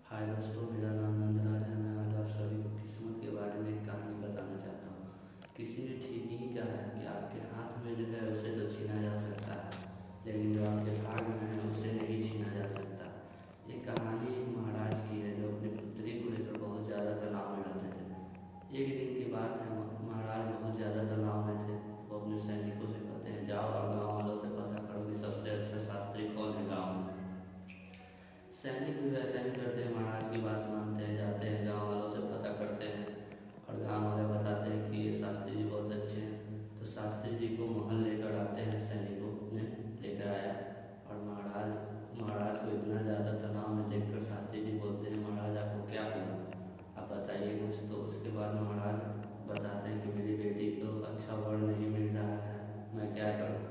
हाय दोस्तों, मेरा नाम नंदराज है। मैं आज आप सभी को किस्मत के बारे में एक कहानी बताना चाहता हूँ। किसी ने ठीक ही कहा है कि आपके हाथ में जो है उसे तो छीना जा सकता है, लेकिन जो आपके भाग में है उसे नहीं छीना जा सकता। ये कहानी एक महाराज की है जो अपनी पुत्री को लेकर बहुत ज़्यादा तनाव में रहते थे। एक दिन की बात है, महाराज बहुत ज़्यादा तनाव में थे। वो अपने सैनिकों से कहते हैं, जाओ और गाँव वालों से पता करो कि सबसे अच्छा शास्त्री कौन है गाँव में। सैनिक भी वैसा ही करते हैं, महाराज की बात मानते हैं, जाते हैं गांव वालों से पता करते हैं और गांव वाले बताते हैं कि ये शास्त्री जी बहुत अच्छे हैं। तो शास्त्री जी को महल लेकर आते हैं, सैनिकों ने लेकर आया और महाराज को इतना ज़्यादा तनाव में देखकर शास्त्री जी बोलते हैं, महाराज आपको क्या हुआ, आप बताइए कुछ। तो उसके बाद महाराज बताते हैं कि मेरी बेटी को अच्छा वर नहीं मिल रहा है, मैं क्या करूँ।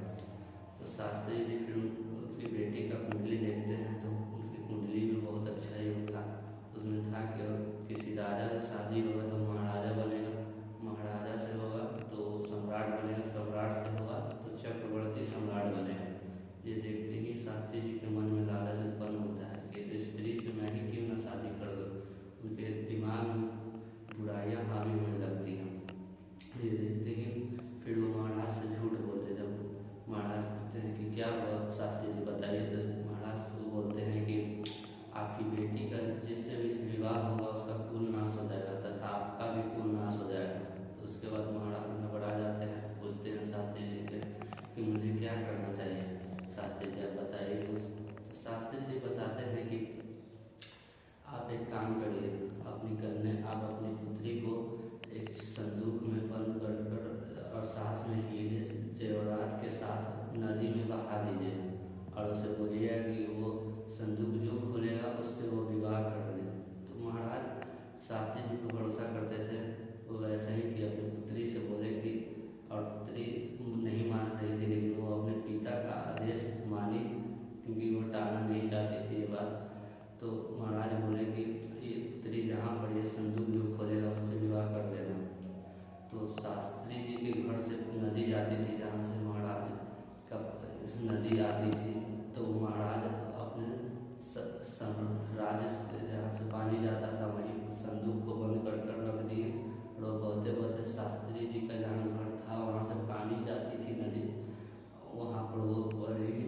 तो शास्त्री जी फिर उसकी बेटी का कुंडली देखते हैं तो कुंडली भी बहुत अच्छा ही था। उसमें था कि किसी राजा से शादी होगा तो महाराजा बनेगा, महाराजा से होगा तो सम्राट बनेगा, सम्राट से होगा तो चक्रवर्ती सम्राट बनेगा। ये देखते ही शास्त्री जी के मन में लालच उत्पन्न होता है कि इस स्त्री से मैं ही क्यों ना शादी कर दूँ। उनके दिमाग में बुराइयाँ हावी होने लगती हैं। ये देखते ही फिर वो महाराज से झूठ बोलते। जब महाराज पूछते हैं कि क्या हुआ शास्त्री जी बताइए, तो महाराज को बोलते हैं कि आपकी बेटी का जिससे भी विवाह होगा उसका कुल नाश हो जाएगा तथा आपका भी कुल नाश हो जाएगा। तो उसके बाद महाराज घबरा जाते हैं, पूछते हैं शास्त्री जी से कि मुझे क्या करना चाहिए, शास्त्री जी आप बताइए कुछ। तो शास्त्री जी बताते हैं कि आप एक काम करिए, आप अपनी पुत्री को एक संदूक में बंद कर और साथ में हीरे जेवरात के साथ नदी में बहा दीजिए और उसे बोलिए कि वो संदूक जो खुलेगा उससे वो विवाह कर दे। तो महाराज शास्त्री जी पर भरोसा करते थे, वो वैसा ही कि अपनी पुत्री से बोले कि, और पुत्री नहीं मान रही थी लेकिन वो अपने पिता का आदेश मानी क्योंकि वो टालना नहीं चाहती थी ये बात। तो महाराज बोले कि ये पुत्री जहाँ पर ये संदूक जो खोलेगा उससे विवाह कर देना। तो शास्त्री जी के घर से नदी जाती थी, जहाँ से महाराज का नदी आती थी। तो महाराज अपने राज्य जहाँ से पानी जाता था वहीं संदूक को बंद कर रख दिए और बहते बहते शास्त्री जी का जहाँ घर था वहाँ से पानी जाती थी नदी, वहाँ पर वो बड़े ही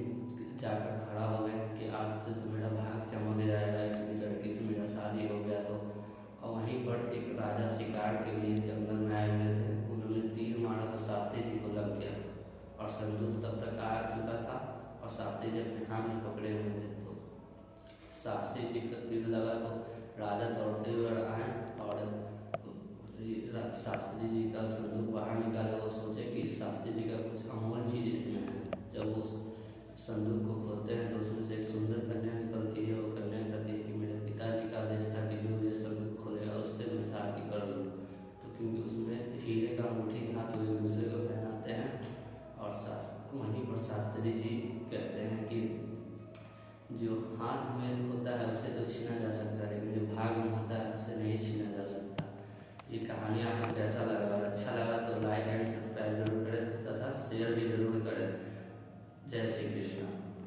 जाकर खड़ा हो गए कि आज से तो मेरा भाग चमक जाएगा, इसकी लड़की से मेरा शादी हो गया। तो और वहीं पर एक राजा शिकार के लिए जंगल में आए हुए थे, उन्होंने तीर मारा तो शास्त्री जी को लग गया और संदूक तब तक आ चुका था और शास्त्री जी अपने हाथ में पकड़े हुए थे। तो शास्त्री जी का तीर लगा तो राजा दौड़ते हुए आए और शास्त्री जी का संदूक बाहर निकाले। वो सोचे कि शास्त्री जी का कुछ अनमोल चीज इसमें है। जब उस संदूक को खोलते हैं तो उसमें से एक सुंदर कन्या निकलती है। वो कन्या कहती है कि मेरे पिताजी का आदेश था कि जो ये संदूक खोलेगा उससे मैं शादी कर लूँ। तो क्योंकि उसमें हीरे का अंगूठी था तो एक दूसरे को पहनाते हैं और वहीं पर शास्त्री जी कहते हैं कि जो हाथ में होता है उसे तो छीना जा सकता है